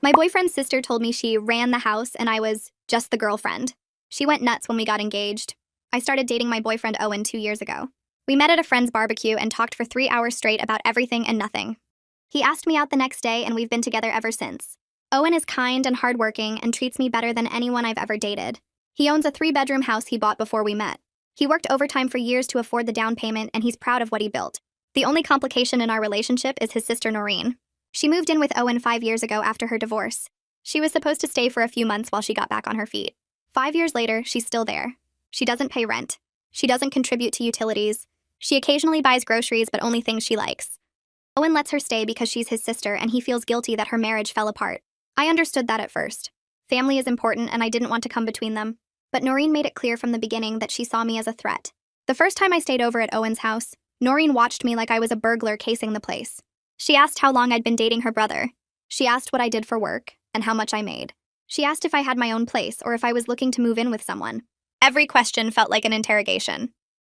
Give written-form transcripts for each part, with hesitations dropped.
My boyfriend's sister told me she ran the house and I was just the girlfriend. She went nuts when we got engaged. I started dating my boyfriend Owen 2 years ago. We met at a friend's barbecue and talked for 3 hours straight about everything and nothing. He asked me out the next day and we've been together ever since. Owen is kind and hardworking and treats me better than anyone I've ever dated. He owns a 3-bedroom house he bought before we met. He worked overtime for years to afford the down payment and he's proud of what he built. The only complication in our relationship is his sister Noreen. She moved in with Owen 5 years ago after her divorce. She was supposed to stay for a few months while she got back on her feet. 5 years later, she's still there. She doesn't pay rent. She doesn't contribute to utilities. She occasionally buys groceries, but only things she likes. Owen lets her stay because she's his sister and he feels guilty that her marriage fell apart. I understood that at first. Family is important and I didn't want to come between them. But Noreen made it clear from the beginning that she saw me as a threat. The first time I stayed over at Owen's house, Noreen watched me like I was a burglar casing the place. She asked how long I'd been dating her brother. She asked what I did for work and how much I made. She asked if I had my own place or if I was looking to move in with someone. Every question felt like an interrogation.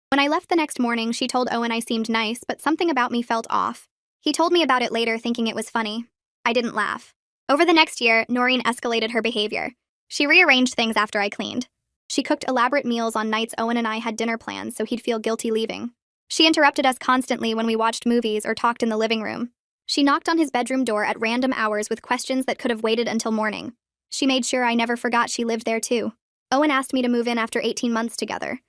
When I left the next morning, she told Owen I seemed nice, but something about me felt off. He told me about it later, thinking it was funny. I didn't laugh. Over the next year, Noreen escalated her behavior. She rearranged things after I cleaned. She cooked elaborate meals on nights Owen and I had dinner plans so he'd feel guilty leaving. She interrupted us constantly when we watched movies or talked in the living room. She knocked on his bedroom door at random hours with questions that could have waited until morning. She made sure I never forgot she lived there too. Owen asked me to move in after 18 months together.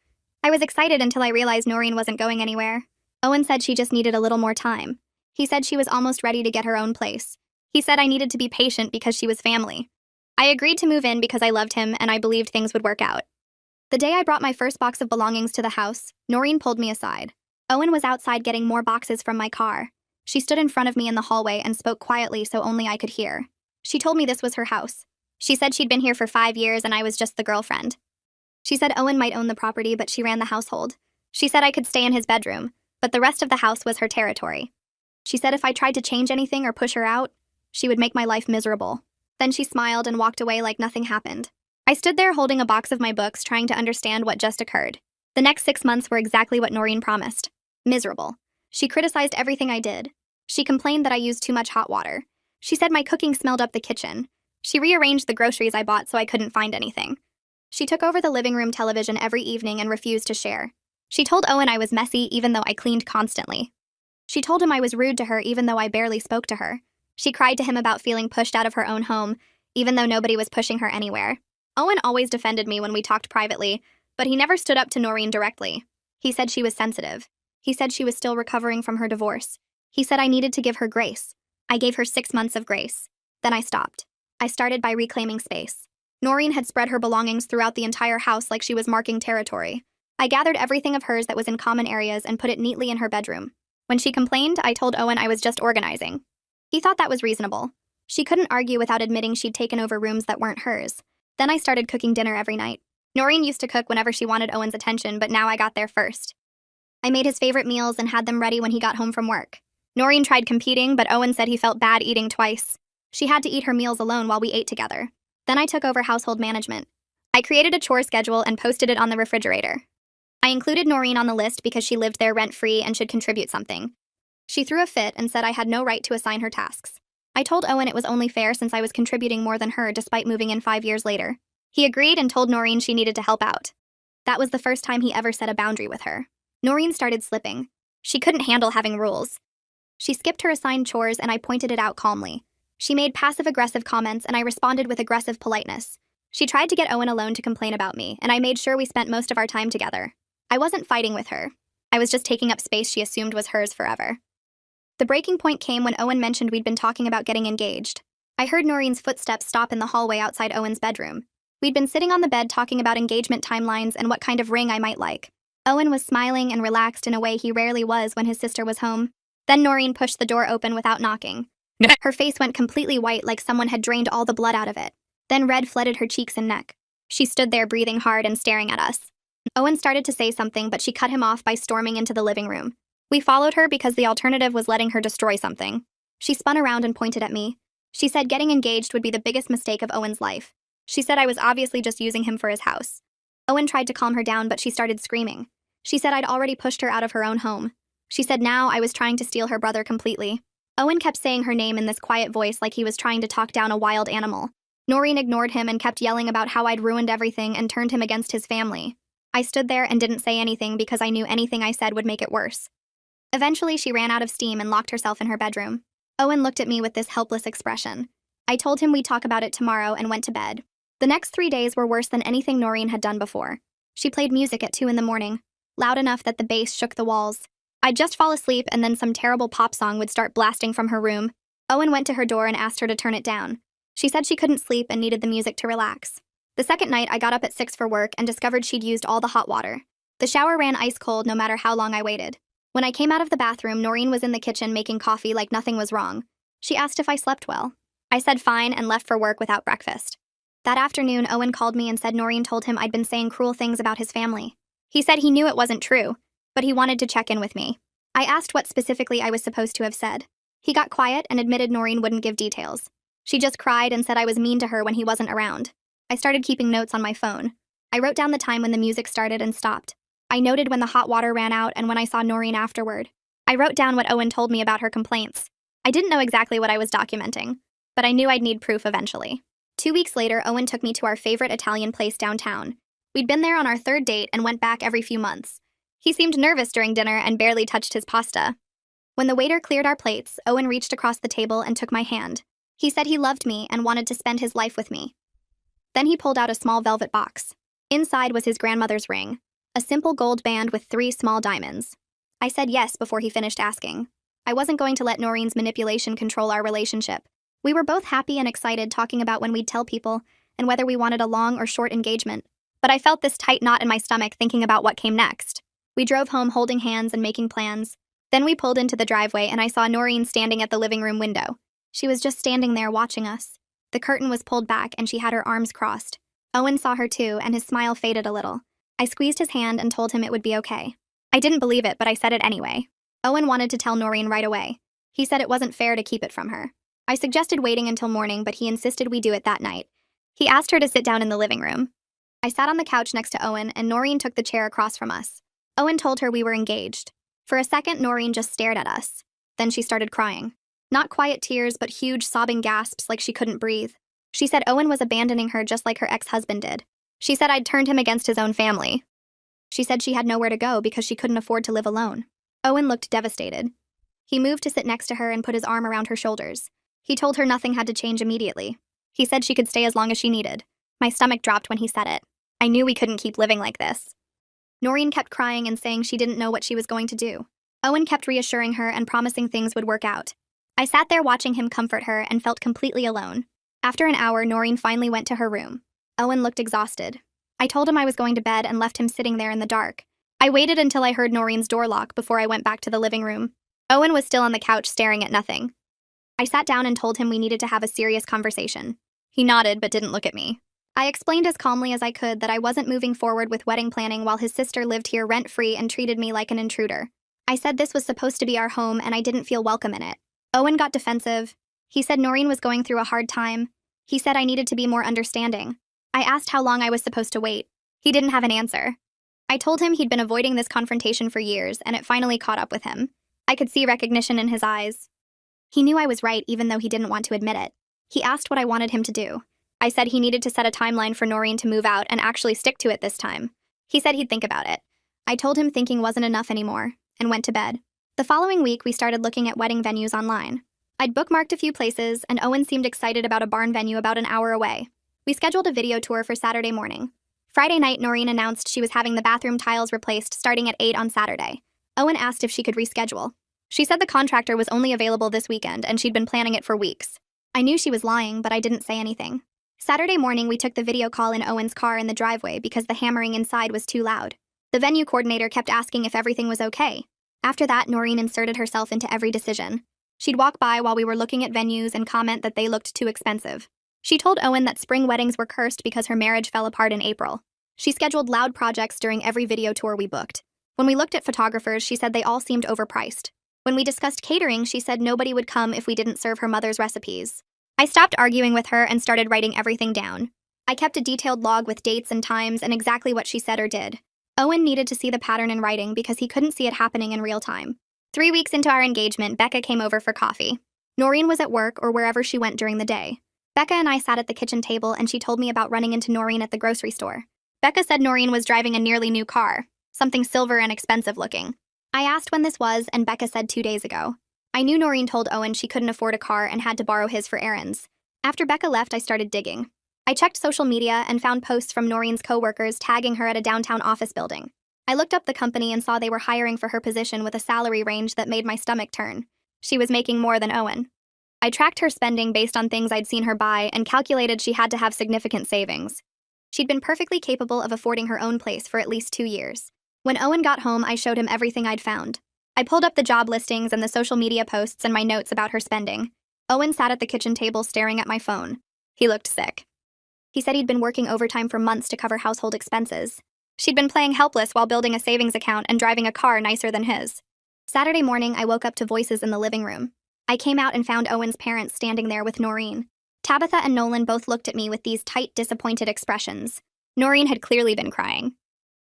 I was excited until I realized Noreen wasn't going anywhere. Owen said she just needed a little more time. He said she was almost ready to get her own place. He said I needed to be patient because she was family. I agreed to move in because I loved him and I believed things would work out. The day I brought my first box of belongings to the house, Noreen pulled me aside. Owen was outside getting more boxes from my car. She stood in front of me in the hallway and spoke quietly so only I could hear. She told me this was her house. She said she'd been here for 5 years and I was just the girlfriend. She said Owen might own the property, but she ran the household. She said I could stay in his bedroom, but the rest of the house was her territory. She said if I tried to change anything or push her out, she would make my life miserable. Then she smiled and walked away like nothing happened. I stood there holding a box of my books, trying to understand what just occurred. The next 6 months were exactly what Noreen promised. Miserable. She criticized everything I did. She complained that I used too much hot water. She said my cooking smelled up the kitchen. She rearranged the groceries I bought so I couldn't find anything. She took over the living room television every evening and refused to share. She told Owen I was messy even though I cleaned constantly. She told him I was rude to her even though I barely spoke to her. She cried to him about feeling pushed out of her own home, even though nobody was pushing her anywhere. Owen always defended me when we talked privately, but he never stood up to Noreen directly. He said she was sensitive. He said she was still recovering from her divorce. He said I needed to give her grace. I gave her 6 months of grace. Then I stopped. I started by reclaiming space. Noreen had spread her belongings throughout the entire house like she was marking territory. I gathered everything of hers that was in common areas and put it neatly in her bedroom. When she complained, I told Owen I was just organizing. He thought that was reasonable. She couldn't argue without admitting she'd taken over rooms that weren't hers. Then I started cooking dinner every night. Noreen used to cook whenever she wanted Owen's attention, but now I got there first. I made his favorite meals and had them ready when he got home from work. Noreen tried competing, but Owen said he felt bad eating twice. She had to eat her meals alone while we ate together. Then I took over household management. I created a chore schedule and posted it on the refrigerator. I included Noreen on the list because she lived there rent-free and should contribute something. She threw a fit and said I had no right to assign her tasks. I told Owen it was only fair since I was contributing more than her despite moving in 5 years later. He agreed and told Noreen she needed to help out. That was the first time he ever set a boundary with her. Noreen started slipping. She couldn't handle having rules. She skipped her assigned chores and I pointed it out calmly. She made passive-aggressive comments and I responded with aggressive politeness. She tried to get Owen alone to complain about me, and I made sure we spent most of our time together. I wasn't fighting with her. I was just taking up space she assumed was hers forever. The breaking point came when Owen mentioned we'd been talking about getting engaged. I heard Noreen's footsteps stop in the hallway outside Owen's bedroom. We'd been sitting on the bed talking about engagement timelines and what kind of ring I might like. Owen was smiling and relaxed in a way he rarely was when his sister was home. Then Noreen pushed the door open without knocking. Her face went completely white like someone had drained all the blood out of it. Then red flooded her cheeks and neck. She stood there breathing hard and staring at us. Owen started to say something, but she cut him off by storming into the living room. We followed her because the alternative was letting her destroy something. She spun around and pointed at me. She said getting engaged would be the biggest mistake of Owen's life. She said I was obviously just using him for his house. Owen tried to calm her down, but she started screaming. She said I'd already pushed her out of her own home. She said now I was trying to steal her brother completely. Owen kept saying her name in this quiet voice like he was trying to talk down a wild animal. Noreen ignored him and kept yelling about how I'd ruined everything and turned him against his family. I stood there and didn't say anything because I knew anything I said would make it worse. Eventually, she ran out of steam and locked herself in her bedroom. Owen looked at me with this helpless expression. I told him we'd talk about it tomorrow and went to bed. The next 3 days were worse than anything Noreen had done before. She played music at 2 in the morning, loud enough that the bass shook the walls. I'd just fall asleep and then some terrible pop song would start blasting from her room. Owen went to her door and asked her to turn it down. She said she couldn't sleep and needed the music to relax. The second night, I got up at 6 for work and discovered she'd used all the hot water. The shower ran ice cold no matter how long I waited. When I came out of the bathroom, Noreen was in the kitchen making coffee like nothing was wrong. She asked if I slept well. I said fine and left for work without breakfast. That afternoon, Owen called me and said Noreen told him I'd been saying cruel things about his family. He said he knew it wasn't true, but he wanted to check in with me. I asked what specifically I was supposed to have said. He got quiet and admitted Noreen wouldn't give details. She just cried and said I was mean to her when he wasn't around. I started keeping notes on my phone. I wrote down the time when the music started and stopped. I noted when the hot water ran out and when I saw Noreen afterward. I wrote down what Owen told me about her complaints. I didn't know exactly what I was documenting, but I knew I'd need proof eventually. 2 weeks later, Owen took me to our favorite Italian place downtown. We'd been there on our 3rd date and went back every few months. He seemed nervous during dinner and barely touched his pasta. When the waiter cleared our plates, Owen reached across the table and took my hand. He said he loved me and wanted to spend his life with me. Then he pulled out a small velvet box. Inside was his grandmother's ring, a simple gold band with 3 small diamonds. I said yes before he finished asking. I wasn't going to let Noreen's manipulation control our relationship. We were both happy and excited talking about when we'd tell people and whether we wanted a long or short engagement. But I felt this tight knot in my stomach thinking about what came next. We drove home holding hands and making plans. Then we pulled into the driveway and I saw Noreen standing at the living room window. She was just standing there watching us. The curtain was pulled back and she had her arms crossed. Owen saw her too and his smile faded a little. I squeezed his hand and told him it would be okay. I didn't believe it, but I said it anyway. Owen wanted to tell Noreen right away. He said it wasn't fair to keep it from her. I suggested waiting until morning, but he insisted we do it that night. He asked her to sit down in the living room. I sat on the couch next to Owen and Noreen took the chair across from us. Owen told her we were engaged. For a second, Noreen just stared at us. Then she started crying. Not quiet tears, but huge sobbing gasps like she couldn't breathe. She said Owen was abandoning her just like her ex-husband did. She said I'd turned him against his own family. She said she had nowhere to go because she couldn't afford to live alone. Owen looked devastated. He moved to sit next to her and put his arm around her shoulders. He told her nothing had to change immediately. He said she could stay as long as she needed. My stomach dropped when he said it. I knew we couldn't keep living like this. Noreen kept crying and saying she didn't know what she was going to do. Owen kept reassuring her and promising things would work out. I sat there watching him comfort her and felt completely alone. After an hour, Noreen finally went to her room. Owen looked exhausted. I told him I was going to bed and left him sitting there in the dark. I waited until I heard Noreen's door lock before I went back to the living room. Owen was still on the couch staring at nothing. I sat down and told him we needed to have a serious conversation. He nodded but didn't look at me. I explained as calmly as I could that I wasn't moving forward with wedding planning while his sister lived here rent-free and treated me like an intruder. I said this was supposed to be our home and I didn't feel welcome in it. Owen got defensive. He said Noreen was going through a hard time. He said I needed to be more understanding. I asked how long I was supposed to wait. He didn't have an answer. I told him he'd been avoiding this confrontation for years and it finally caught up with him. I could see recognition in his eyes. He knew I was right even though he didn't want to admit it. He asked what I wanted him to do. I said he needed to set a timeline for Noreen to move out and actually stick to it this time. He said he'd think about it. I told him thinking wasn't enough anymore and went to bed. The following week, we started looking at wedding venues online. I'd bookmarked a few places and Owen seemed excited about a barn venue about an hour away. We scheduled a video tour for Saturday morning. Friday night, Noreen announced she was having the bathroom tiles replaced starting at 8 on Saturday. Owen asked if she could reschedule. She said the contractor was only available this weekend and she'd been planning it for weeks. I knew she was lying, but I didn't say anything. Saturday morning, we took the video call in Owen's car in the driveway because the hammering inside was too loud. The venue coordinator kept asking if everything was okay. After that, Noreen inserted herself into every decision. She'd walk by while we were looking at venues and comment that they looked too expensive. She told Owen that spring weddings were cursed because her marriage fell apart in April. She scheduled loud projects during every video tour we booked. When we looked at photographers, she said they all seemed overpriced. When we discussed catering, she said nobody would come if we didn't serve her mother's recipes. I stopped arguing with her and started writing everything down. I kept a detailed log with dates and times and exactly what she said or did. Owen needed to see the pattern in writing because he couldn't see it happening in real time. 3 weeks into our engagement, Becca came over for coffee. Noreen was at work or wherever she went during the day. Becca and I sat at the kitchen table and she told me about running into Noreen at the grocery store. Becca said Noreen was driving a nearly new car, something silver and expensive looking. I asked when this was and Becca said 2 days ago. I knew Noreen told Owen she couldn't afford a car and had to borrow his for errands. After Becca left, I started digging. I checked social media and found posts from Noreen's coworkers tagging her at a downtown office building. I looked up the company and saw they were hiring for her position with a salary range that made my stomach turn. She was making more than Owen. I tracked her spending based on things I'd seen her buy and calculated she had to have significant savings. She'd been perfectly capable of affording her own place for at least 2 years. When Owen got home, I showed him everything I'd found. I pulled up the job listings and the social media posts and my notes about her spending. Owen sat at the kitchen table staring at my phone. He looked sick. He said he'd been working overtime for months to cover household expenses. She'd been playing helpless while building a savings account and driving a car nicer than his. Saturday morning, I woke up to voices in the living room. I came out and found Owen's parents standing there with Noreen. Tabitha and Nolan both looked at me with these tight, disappointed expressions. Noreen had clearly been crying.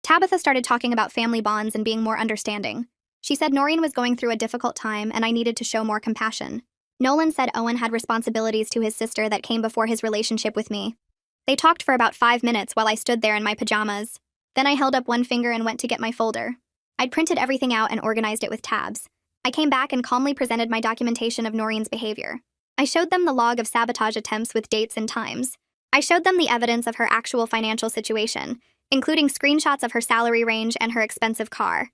Tabitha started talking about family bonds and being more understanding. She said Noreen was going through a difficult time and I needed to show more compassion. Nolan said Owen had responsibilities to his sister that came before his relationship with me. They talked for about 5 minutes while I stood there in my pajamas. Then I held up one finger and went to get my folder. I'd printed everything out and organized it with tabs. I came back and calmly presented my documentation of Noreen's behavior. I showed them the log of sabotage attempts with dates and times. I showed them the evidence of her actual financial situation, including screenshots of her salary range and her expensive car.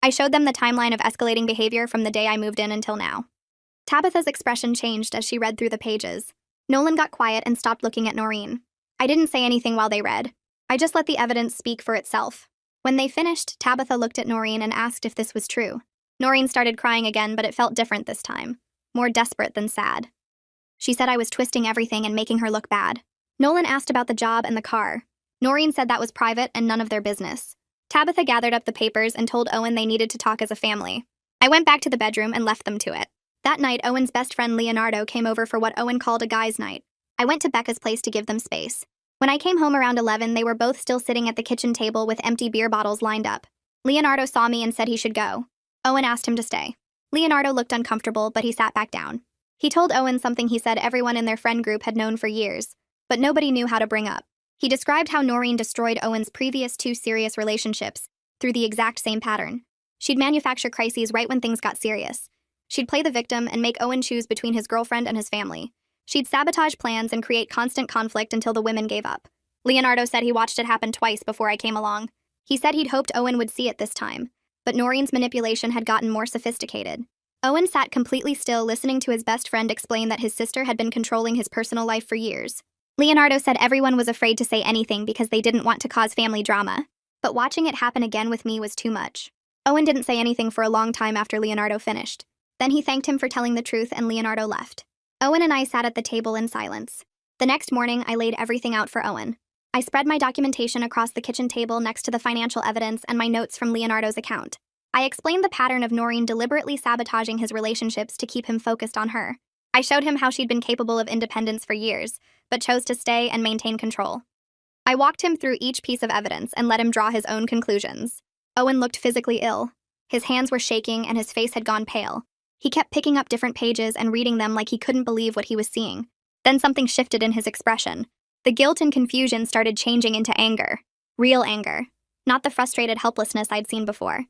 I showed them the timeline of escalating behavior from the day I moved in until now. Tabitha's expression changed as she read through the pages. Nolan got quiet and stopped looking at Noreen. I didn't say anything while they read. I just let the evidence speak for itself. When they finished, Tabitha looked at Noreen and asked if this was true. Noreen started crying again, but it felt different this time. More desperate than sad. She said I was twisting everything and making her look bad. Nolan asked about the job and the car. Noreen said that was private and none of their business. Tabitha gathered up the papers and told Owen they needed to talk as a family. I went back to the bedroom and left them to it. That night, Owen's best friend Leonardo came over for what Owen called a guy's night. I went to Becca's place to give them space. When I came home around 11, they were both still sitting at the kitchen table with empty beer bottles lined up. Leonardo saw me and said he should go. Owen asked him to stay. Leonardo looked uncomfortable, but he sat back down. He told Owen something he said everyone in their friend group had known for years, but nobody knew how to bring up. He described how Noreen destroyed Owen's previous 2 serious relationships through the exact same pattern. She'd manufacture crises right when things got serious. She'd play the victim and make Owen choose between his girlfriend and his family. She'd sabotage plans and create constant conflict until the women gave up. Leonardo said he watched it happen twice before I came along. He said he'd hoped Owen would see it this time, but Noreen's manipulation had gotten more sophisticated. Owen sat completely still, listening to his best friend explain that his sister had been controlling his personal life for years. Leonardo said everyone was afraid to say anything because they didn't want to cause family drama, but watching it happen again with me was too much. Owen didn't say anything for a long time after Leonardo finished. Then he thanked him for telling the truth and Leonardo left. Owen and I sat at the table in silence. The next morning, I laid everything out for Owen. I spread my documentation across the kitchen table next to the financial evidence and my notes from Leonardo's account. I explained the pattern of Noreen deliberately sabotaging his relationships to keep him focused on her. I showed him how she'd been capable of independence for years, but chose to stay and maintain control. I walked him through each piece of evidence and let him draw his own conclusions. Owen looked physically ill. His hands were shaking and his face had gone pale. He kept picking up different pages and reading them like he couldn't believe what he was seeing. Then something shifted in his expression. The guilt and confusion started changing into anger. Real anger. Not the frustrated helplessness I'd seen before.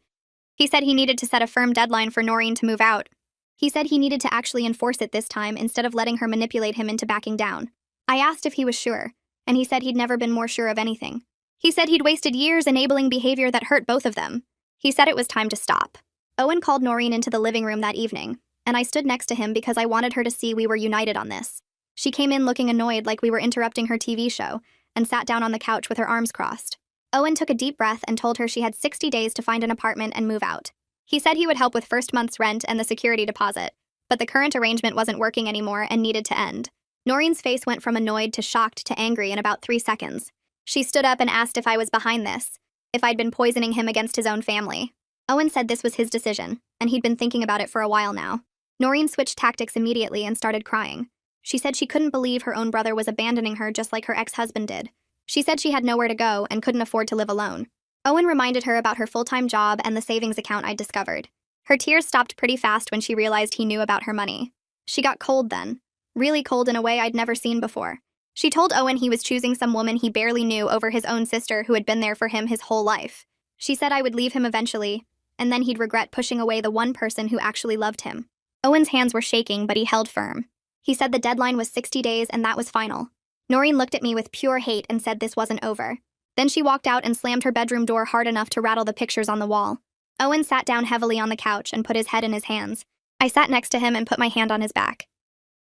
He said he needed to set a firm deadline for Noreen to move out. He said he needed to actually enforce it this time instead of letting her manipulate him into backing down. I asked if he was sure, and he said he'd never been more sure of anything. He said he'd wasted years enabling behavior that hurt both of them. He said it was time to stop. Owen called Noreen into the living room that evening, and I stood next to him because I wanted her to see we were united on this. She came in looking annoyed like we were interrupting her TV show, and sat down on the couch with her arms crossed. Owen took a deep breath and told her she had 60 days to find an apartment and move out. He said he would help with first month's rent and the security deposit, but the current arrangement wasn't working anymore and needed to end. Noreen's face went from annoyed to shocked to angry in about 3 seconds. She stood up and asked if I was behind this, if I'd been poisoning him against his own family. Owen said this was his decision, and he'd been thinking about it for a while now. Noreen switched tactics immediately and started crying. She said she couldn't believe her own brother was abandoning her just like her ex-husband did. She said she had nowhere to go and couldn't afford to live alone. Owen reminded her about her full-time job and the savings account I'd discovered. Her tears stopped pretty fast when she realized he knew about her money. She got cold then. Really cold in a way I'd never seen before. She told Owen he was choosing some woman he barely knew over his own sister who had been there for him his whole life. She said I would leave him eventually, and then he'd regret pushing away the one person who actually loved him. Owen's hands were shaking, but he held firm. He said the deadline was 60 days and that was final. Noreen looked at me with pure hate and said this wasn't over. Then she walked out and slammed her bedroom door hard enough to rattle the pictures on the wall. Owen sat down heavily on the couch and put his head in his hands. I sat next to him and put my hand on his back.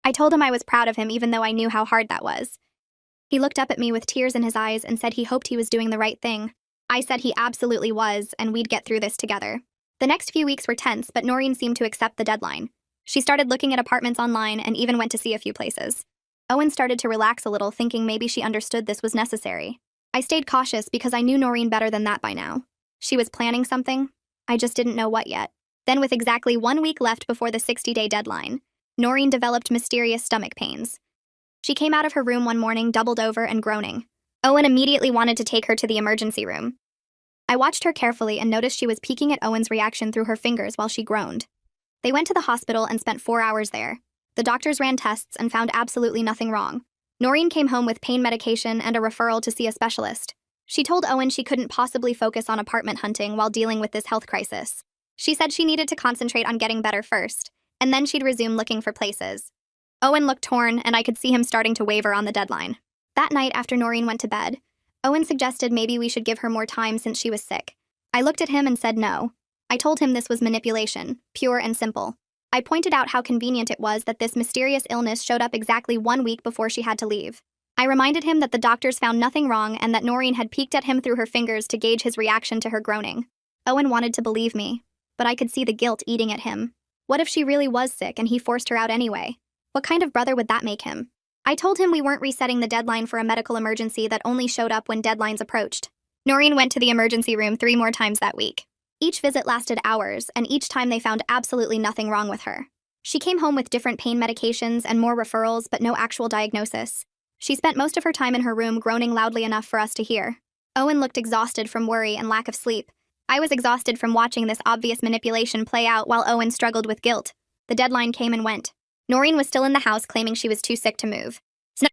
I told him I was proud of him even though I knew how hard that was. He looked up at me with tears in his eyes and said he hoped he was doing the right thing. I said he absolutely was, and we'd get through this together. The next few weeks were tense, but Noreen seemed to accept the deadline. She started looking at apartments online and even went to see a few places. Owen started to relax a little, thinking maybe she understood this was necessary. I stayed cautious because I knew Noreen better than that by now. She was planning something. I just didn't know what yet. Then, with exactly 1 week left before the 60-day deadline, Noreen developed mysterious stomach pains. She came out of her room one morning, doubled over and groaning. Owen immediately wanted to take her to the emergency room. I watched her carefully and noticed she was peeking at Owen's reaction through her fingers while she groaned. They went to the hospital and spent 4 hours there. The doctors ran tests and found absolutely nothing wrong. Noreen came home with pain medication and a referral to see a specialist. She told Owen she couldn't possibly focus on apartment hunting while dealing with this health crisis. She said she needed to concentrate on getting better first, and then she'd resume looking for places. Owen looked torn, and I could see him starting to waver on the deadline. That night, after Noreen went to bed, Owen suggested maybe we should give her more time since she was sick. I looked at him and said no. I told him this was manipulation, pure and simple. I pointed out how convenient it was that this mysterious illness showed up exactly 1 week before she had to leave. I reminded him that the doctors found nothing wrong and that Noreen had peeked at him through her fingers to gauge his reaction to her groaning. Owen wanted to believe me, but I could see the guilt eating at him. What if she really was sick and he forced her out anyway? What kind of brother would that make him? I told him we weren't resetting the deadline for a medical emergency that only showed up when deadlines approached. Noreen went to the emergency room 3 more times that week. Each visit lasted hours, and each time they found absolutely nothing wrong with her. She came home with different pain medications and more referrals, but no actual diagnosis. She spent most of her time in her room groaning loudly enough for us to hear. Owen looked exhausted from worry and lack of sleep. I was exhausted from watching this obvious manipulation play out while Owen struggled with guilt. The deadline came and went. Noreen was still in the house claiming she was too sick to move.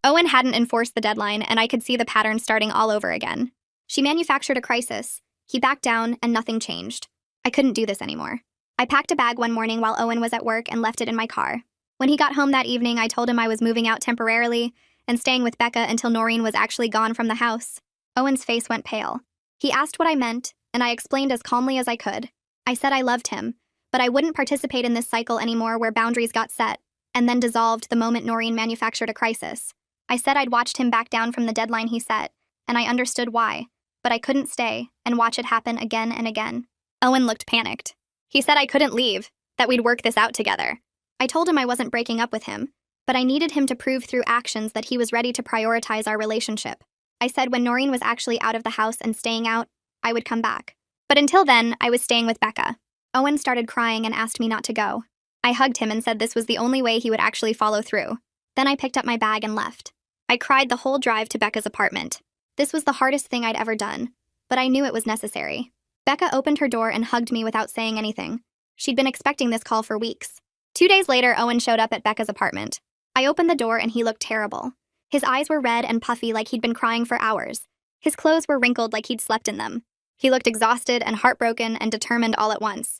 Owen hadn't enforced the deadline, and I could see the pattern starting all over again. She manufactured a crisis. He backed down, and nothing changed. I couldn't do this anymore. I packed a bag one morning while Owen was at work and left it in my car. When he got home that evening, I told him I was moving out temporarily and staying with Becca until Noreen was actually gone from the house. Owen's face went pale. He asked what I meant, and I explained as calmly as I could. I said I loved him, but I wouldn't participate in this cycle anymore where boundaries got set and then dissolved the moment Noreen manufactured a crisis. I said I'd watched him back down from the deadline he set, and I understood why, but I couldn't stay and watch it happen again and again. Owen looked panicked. He said I couldn't leave, that we'd work this out together. I told him I wasn't breaking up with him, but I needed him to prove through actions that he was ready to prioritize our relationship. I said when Noreen was actually out of the house and staying out, I would come back. But until then, I was staying with Becca. Owen started crying and asked me not to go. I hugged him and said this was the only way he would actually follow through. Then I picked up my bag and left. I cried the whole drive to Becca's apartment. This was the hardest thing I'd ever done, but I knew it was necessary. Becca opened her door and hugged me without saying anything. She'd been expecting this call for weeks. 2 days later, Owen showed up at Becca's apartment. I opened the door and he looked terrible. His eyes were red and puffy like he'd been crying for hours. His clothes were wrinkled like he'd slept in them. He looked exhausted and heartbroken and determined all at once.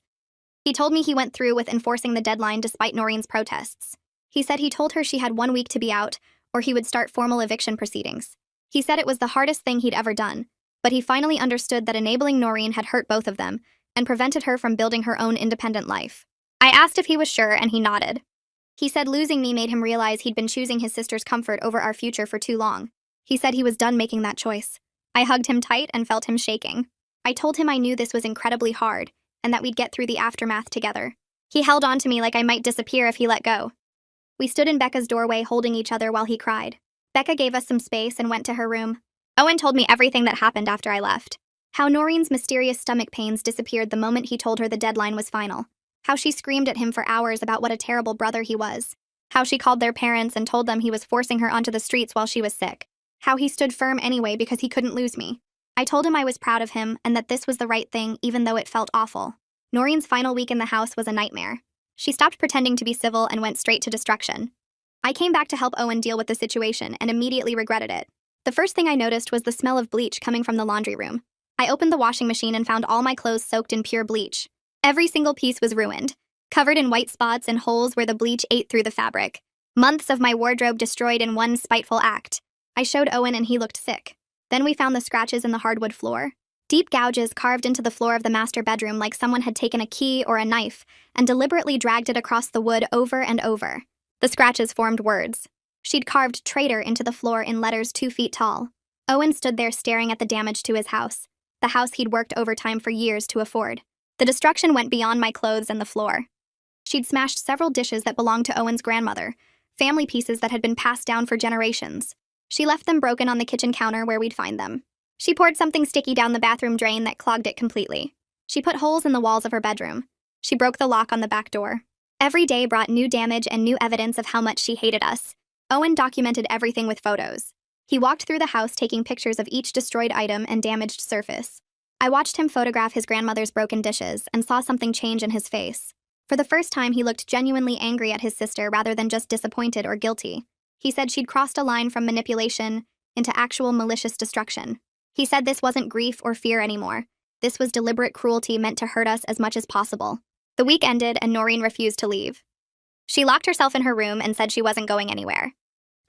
He told me he went through with enforcing the deadline despite Noreen's protests. He said he told her she had 1 week to be out, or he would start formal eviction proceedings. He said it was the hardest thing he'd ever done, but he finally understood that enabling Noreen had hurt both of them and prevented her from building her own independent life. I asked if he was sure, and he nodded. He said losing me made him realize he'd been choosing his sister's comfort over our future for too long. He said he was done making that choice. I hugged him tight and felt him shaking. I told him I knew this was incredibly hard and that we'd get through the aftermath together. He held on to me like I might disappear if he let go. We stood in Becca's doorway holding each other while he cried. Becca gave us some space and went to her room. Owen told me everything that happened after I left. How Noreen's mysterious stomach pains disappeared the moment he told her the deadline was final. How she screamed at him for hours about what a terrible brother he was. How she called their parents and told them he was forcing her onto the streets while she was sick. How he stood firm anyway because he couldn't lose me. I told him I was proud of him and that this was the right thing even though it felt awful. Noreen's final week in the house was a nightmare. She stopped pretending to be civil and went straight to destruction. I came back to help Owen deal with the situation and immediately regretted it. The first thing I noticed was the smell of bleach coming from the laundry room. I opened the washing machine and found all my clothes soaked in pure bleach. Every single piece was ruined, covered in white spots and holes where the bleach ate through the fabric. Months of my wardrobe destroyed in one spiteful act. I showed Owen and he looked sick. Then we found the scratches in the hardwood floor. Deep gouges carved into the floor of the master bedroom like someone had taken a key or a knife and deliberately dragged it across the wood over and over. The scratches formed words. She'd carved traitor into the floor in letters 2 feet tall. Owen stood there staring at the damage to his house, the house he'd worked overtime for years to afford. The destruction went beyond my clothes and the floor. She'd smashed several dishes that belonged to Owen's grandmother, family pieces that had been passed down for generations. She left them broken on the kitchen counter where we'd find them. She poured something sticky down the bathroom drain that clogged it completely. She put holes in the walls of her bedroom. She broke the lock on the back door. Every day brought new damage and new evidence of how much she hated us. Owen documented everything with photos. He walked through the house taking pictures of each destroyed item and damaged surface. I watched him photograph his grandmother's broken dishes and saw something change in his face. For the first time, he looked genuinely angry at his sister rather than just disappointed or guilty. He said she'd crossed a line from manipulation into actual malicious destruction. He said this wasn't grief or fear anymore. This was deliberate cruelty meant to hurt us as much as possible. The week ended and Noreen refused to leave. She locked herself in her room and said she wasn't going anywhere.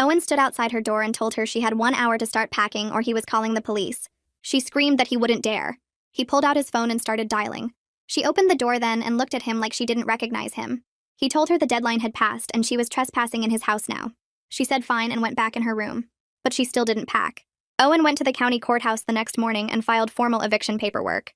Owen stood outside her door and told her she had 1 hour to start packing or he was calling the police. She screamed that he wouldn't dare. He pulled out his phone and started dialing. She opened the door then and looked at him like she didn't recognize him. He told her the deadline had passed and she was trespassing in his house now. She said fine and went back in her room. But she still didn't pack. Owen went to the county courthouse the next morning and filed formal eviction paperwork.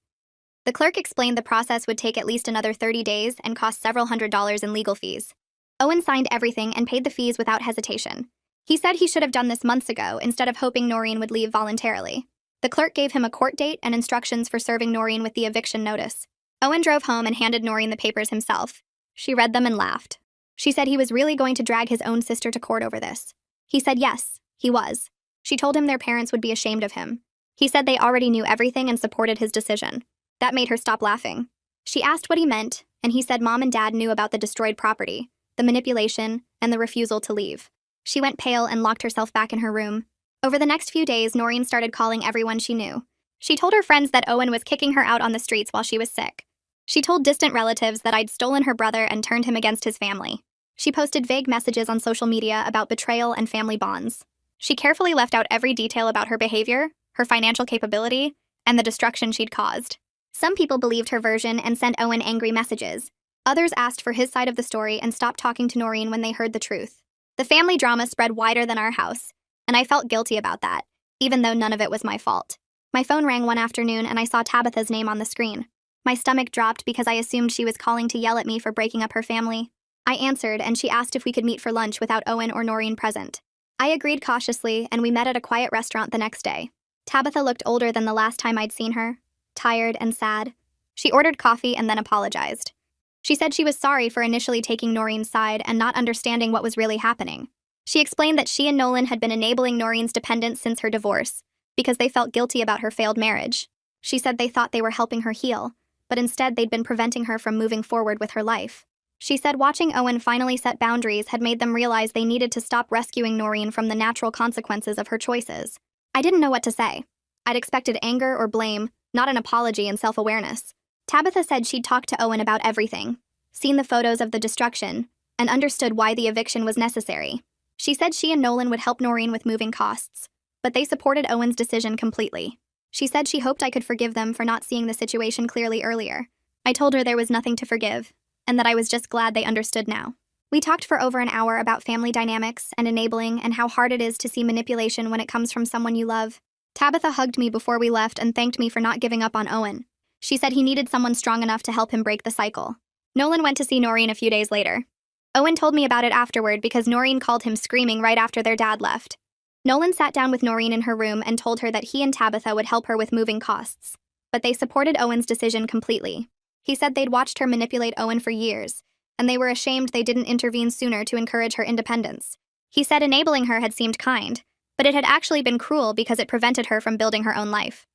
The clerk explained the process would take at least another 30 days and cost several $100s in legal fees. Owen signed everything and paid the fees without hesitation. He said he should have done this months ago instead of hoping Noreen would leave voluntarily. The clerk gave him a court date and instructions for serving Noreen with the eviction notice. Owen drove home and handed Noreen the papers himself. She read them and laughed. She said he was really going to drag his own sister to court over this. He said yes, he was. She told him their parents would be ashamed of him. He said they already knew everything and supported his decision. That made her stop laughing. She asked what he meant, and he said Mom and Dad knew about the destroyed property, the manipulation, and the refusal to leave. She went pale and locked herself back in her room. Over the next few days, Noreen started calling everyone she knew. She told her friends that Owen was kicking her out on the streets while she was sick. She told distant relatives that I'd stolen her brother and turned him against his family. She posted vague messages on social media about betrayal and family bonds. She carefully left out every detail about her behavior, her financial capability, and the destruction she'd caused. Some people believed her version and sent Owen angry messages. Others asked for his side of the story and stopped talking to Noreen when they heard the truth. The family drama spread wider than our house, and I felt guilty about that, even though none of it was my fault. My phone rang one afternoon and I saw Tabitha's name on the screen. My stomach dropped because I assumed she was calling to yell at me for breaking up her family. I answered and she asked if we could meet for lunch without Owen or Noreen present. I agreed cautiously and we met at a quiet restaurant the next day. Tabitha looked older than the last time I'd seen her, tired and sad. She ordered coffee and then apologized. She said she was sorry for initially taking Noreen's side and not understanding what was really happening. She explained that she and Nolan had been enabling Noreen's dependence since her divorce, because they felt guilty about her failed marriage. She said they thought they were helping her heal, but instead they'd been preventing her from moving forward with her life. She said watching Owen finally set boundaries had made them realize they needed to stop rescuing Noreen from the natural consequences of her choices. I didn't know what to say. I'd expected anger or blame, not an apology and self-awareness. Tabitha said she'd talked to Owen about everything, seen the photos of the destruction, and understood why the eviction was necessary. She said she and Nolan would help Noreen with moving costs, but they supported Owen's decision completely. She said she hoped I could forgive them for not seeing the situation clearly earlier. I told her there was nothing to forgive, and that I was just glad they understood now. We talked for over an hour about family dynamics and enabling and how hard it is to see manipulation when it comes from someone you love. Tabitha hugged me before we left and thanked me for not giving up on Owen. She said he needed someone strong enough to help him break the cycle. Nolan went to see Noreen a few days later. Owen told me about it afterward because Noreen called him screaming right after their dad left. Nolan sat down with Noreen in her room and told her that he and Tabitha would help her with moving costs, but they supported Owen's decision completely. He said they'd watched her manipulate Owen for years, and they were ashamed they didn't intervene sooner to encourage her independence. He said enabling her had seemed kind, but it had actually been cruel because it prevented her from building her own life.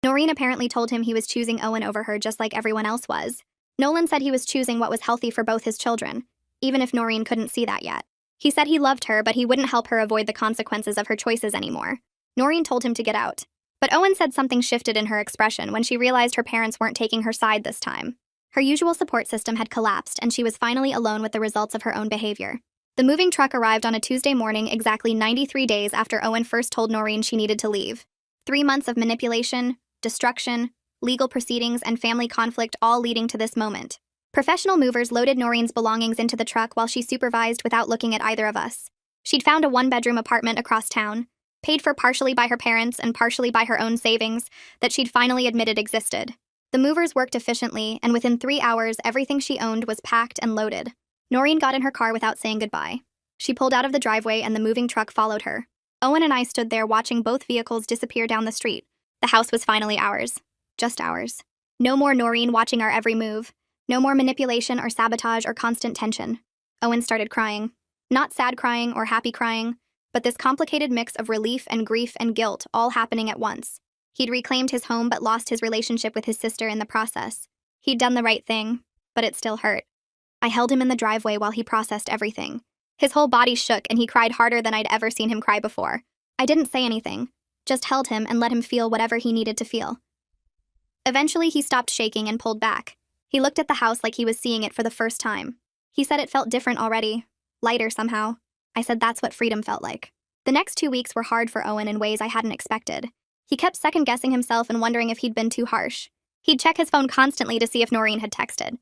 Noreen apparently told him he was choosing Owen over her just like everyone else was. Nolan said he was choosing what was healthy for both his children, even if Noreen couldn't see that yet. He said he loved her, but he wouldn't help her avoid the consequences of her choices anymore. Noreen told him to get out. But Owen said something shifted in her expression when she realized her parents weren't taking her side this time. Her usual support system had collapsed, and she was finally alone with the results of her own behavior. The moving truck arrived on a Tuesday morning exactly 93 days after Owen first told Noreen she needed to leave. 3 months of manipulation, destruction, legal proceedings, and family conflict all leading to this moment. Professional movers loaded Noreen's belongings into the truck while she supervised without looking at either of us. She'd found a 1-bedroom apartment across town, paid for partially by her parents and partially by her own savings, that she'd finally admitted existed. The movers worked efficiently, and within 3 hours, everything she owned was packed and loaded. Noreen got in her car without saying goodbye. She pulled out of the driveway and the moving truck followed her. Owen and I stood there watching both vehicles disappear down the street. The house was finally ours. Just ours. No more Noreen watching our every move. No more manipulation or sabotage or constant tension. Owen started crying. Not sad crying or happy crying, but this complicated mix of relief and grief and guilt all happening at once. He'd reclaimed his home but lost his relationship with his sister in the process. He'd done the right thing, but it still hurt. I held him in the driveway while he processed everything. His whole body shook and he cried harder than I'd ever seen him cry before. I didn't say anything, just held him and let him feel whatever he needed to feel. Eventually he stopped shaking and pulled back. He looked at the house like he was seeing it for the first time. He said it felt different already, lighter somehow. I said that's what freedom felt like. The next 2 weeks were hard for Owen in ways I hadn't expected. He kept second-guessing himself and wondering if he'd been too harsh. He'd check his phone constantly to see if Noreen had texted.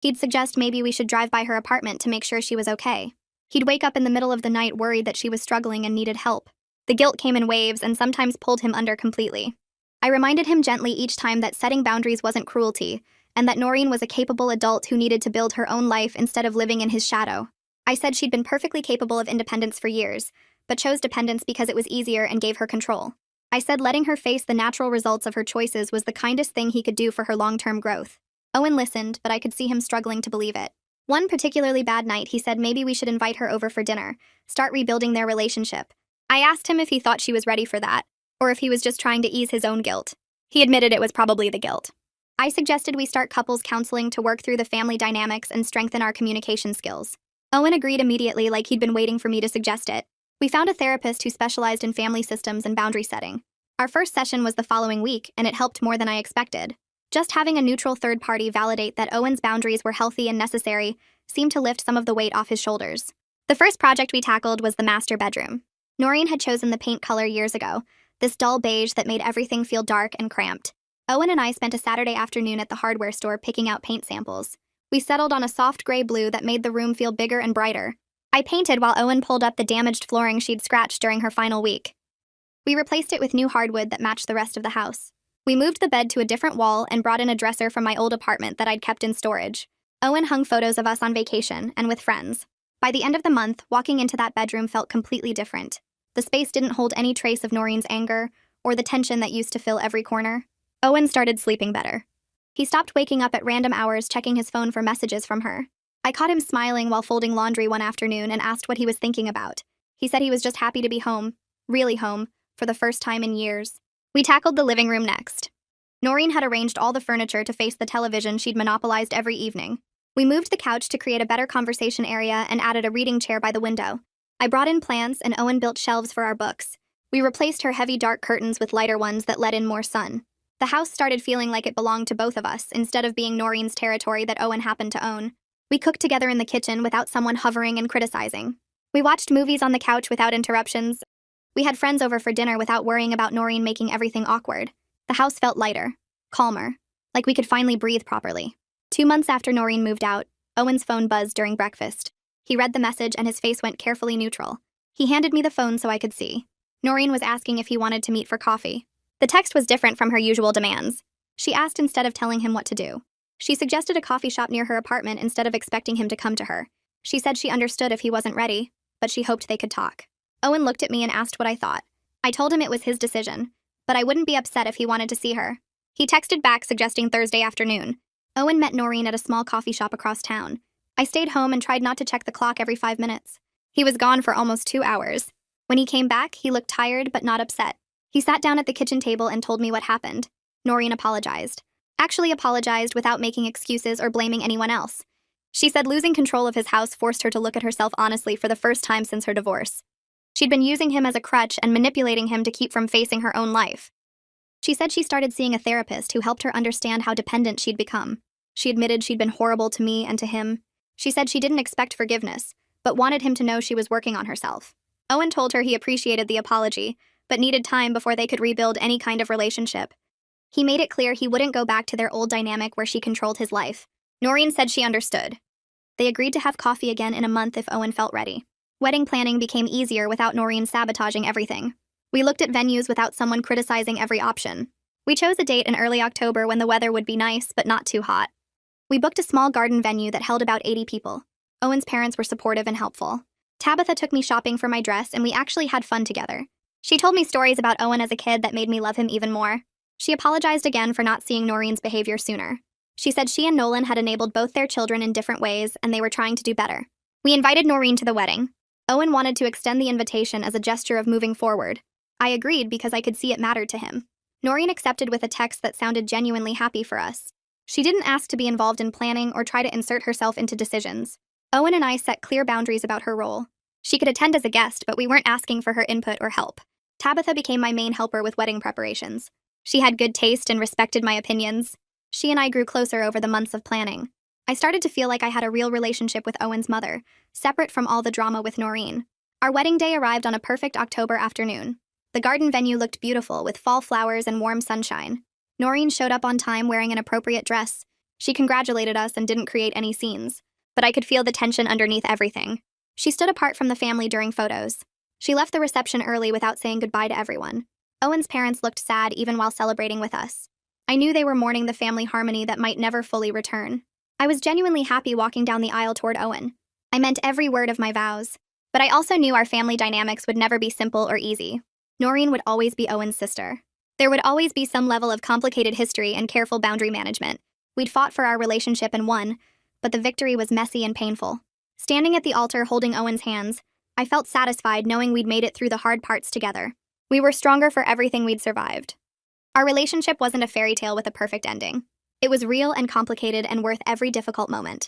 He'd suggest maybe we should drive by her apartment to make sure she was okay. He'd wake up in the middle of the night worried that she was struggling and needed help. The guilt came in waves and sometimes pulled him under completely. I reminded him gently each time that setting boundaries wasn't cruelty, and that Noreen was a capable adult who needed to build her own life instead of living in his shadow. I said she'd been perfectly capable of independence for years, but chose dependence because it was easier and gave her control. I said letting her face the natural results of her choices was the kindest thing he could do for her long-term growth. Owen listened, but I could see him struggling to believe it. One particularly bad night, he said maybe we should invite her over for dinner, start rebuilding their relationship. I asked him if he thought she was ready for that, or if he was just trying to ease his own guilt. He admitted it was probably the guilt. I suggested we start couples counseling to work through the family dynamics and strengthen our communication skills. Owen agreed immediately, like he'd been waiting for me to suggest it. We found a therapist who specialized in family systems and boundary setting. Our first session was the following week, and it helped more than I expected. Just having a neutral third party validate that Owen's boundaries were healthy and necessary seemed to lift some of the weight off his shoulders. The first project we tackled was the master bedroom. Noreen had chosen the paint color years ago, this dull beige that made everything feel dark and cramped. Owen and I spent a Saturday afternoon at the hardware store picking out paint samples. We settled on a soft gray blue that made the room feel bigger and brighter. I painted while Owen pulled up the damaged flooring she'd scratched during her final week. We replaced it with new hardwood that matched the rest of the house. We moved the bed to a different wall and brought in a dresser from my old apartment that I'd kept in storage. Owen hung photos of us on vacation and with friends. By the end of the month, walking into that bedroom felt completely different. The space didn't hold any trace of Noreen's anger or the tension that used to fill every corner. Owen started sleeping better. He stopped waking up at random hours checking his phone for messages from her. I caught him smiling while folding laundry one afternoon and asked what he was thinking about. He said he was just happy to be home, really home, for the first time in years. We tackled the living room next. Noreen had arranged all the furniture to face the television she'd monopolized every evening. We moved the couch to create a better conversation area and added a reading chair by the window. I brought in plants and Owen built shelves for our books. We replaced her heavy dark curtains with lighter ones that let in more sun. The house started feeling like it belonged to both of us instead of being Noreen's territory that Owen happened to own. We cooked together in the kitchen without someone hovering and criticizing. We watched movies on the couch without interruptions. We had friends over for dinner without worrying about Noreen making everything awkward. The house felt lighter, calmer, like we could finally breathe properly. 2 months after Noreen moved out, Owen's phone buzzed during breakfast. He read the message and his face went carefully neutral. He handed me the phone so I could see. Noreen was asking if he wanted to meet for coffee. The text was different from her usual demands. She asked instead of telling him what to do. She suggested a coffee shop near her apartment instead of expecting him to come to her. She said she understood if he wasn't ready, but she hoped they could talk. Owen looked at me and asked what I thought. I told him it was his decision, but I wouldn't be upset if he wanted to see her. He texted back suggesting Thursday afternoon. Owen met Noreen at a small coffee shop across town. I stayed home and tried not to check the clock every 5 minutes. He was gone for almost 2 hours. When he came back, he looked tired but not upset. He sat down at the kitchen table and told me what happened. Noreen apologized. actually apologized without making excuses or blaming anyone else. She said losing control of his house forced her to look at herself honestly for the first time since her divorce. She'd been using him as a crutch and manipulating him to keep from facing her own life. She said she started seeing a therapist who helped her understand how dependent she'd become. She admitted she'd been horrible to me and to him. She said she didn't expect forgiveness, but wanted him to know she was working on herself. Owen told her he appreciated the apology, but needed time before they could rebuild any kind of relationship. He made it clear he wouldn't go back to their old dynamic where she controlled his life. Noreen said she understood. They agreed to have coffee again in a month if Owen felt ready. Wedding planning became easier without Noreen sabotaging everything. We looked at venues without someone criticizing every option. We chose a date in early October when the weather would be nice but not too hot. We booked a small garden venue that held about 80 people. Owen's parents were supportive and helpful. Tabitha took me shopping for my dress and we actually had fun together. She told me stories about Owen as a kid that made me love him even more. She apologized again for not seeing Noreen's behavior sooner. She said she and Nolan had enabled both their children in different ways and they were trying to do better. We invited Noreen to the wedding. Owen wanted to extend the invitation as a gesture of moving forward. I agreed because I could see it mattered to him. Noreen accepted with a text that sounded genuinely happy for us. She didn't ask to be involved in planning or try to insert herself into decisions. Owen and I set clear boundaries about her role. She could attend as a guest, but we weren't asking for her input or help. Tabitha became my main helper with wedding preparations. She had good taste and respected my opinions. She and I grew closer over the months of planning. I started to feel like I had a real relationship with Owen's mother, separate from all the drama with Noreen. Our wedding day arrived on a perfect October afternoon. The garden venue looked beautiful with fall flowers and warm sunshine. Noreen showed up on time wearing an appropriate dress. She congratulated us and didn't create any scenes, but I could feel the tension underneath everything. She stood apart from the family during photos. She left the reception early without saying goodbye to everyone. Owen's parents looked sad even while celebrating with us. I knew they were mourning the family harmony that might never fully return. I was genuinely happy walking down the aisle toward Owen. I meant every word of my vows. But I also knew our family dynamics would never be simple or easy. Noreen would always be Owen's sister. There would always be some level of complicated history and careful boundary management. We'd fought for our relationship and won, but the victory was messy and painful. Standing at the altar holding Owen's hands, I felt satisfied knowing we'd made it through the hard parts together. We were stronger for everything we'd survived. Our relationship wasn't a fairy tale with a perfect ending. It was real and complicated and worth every difficult moment.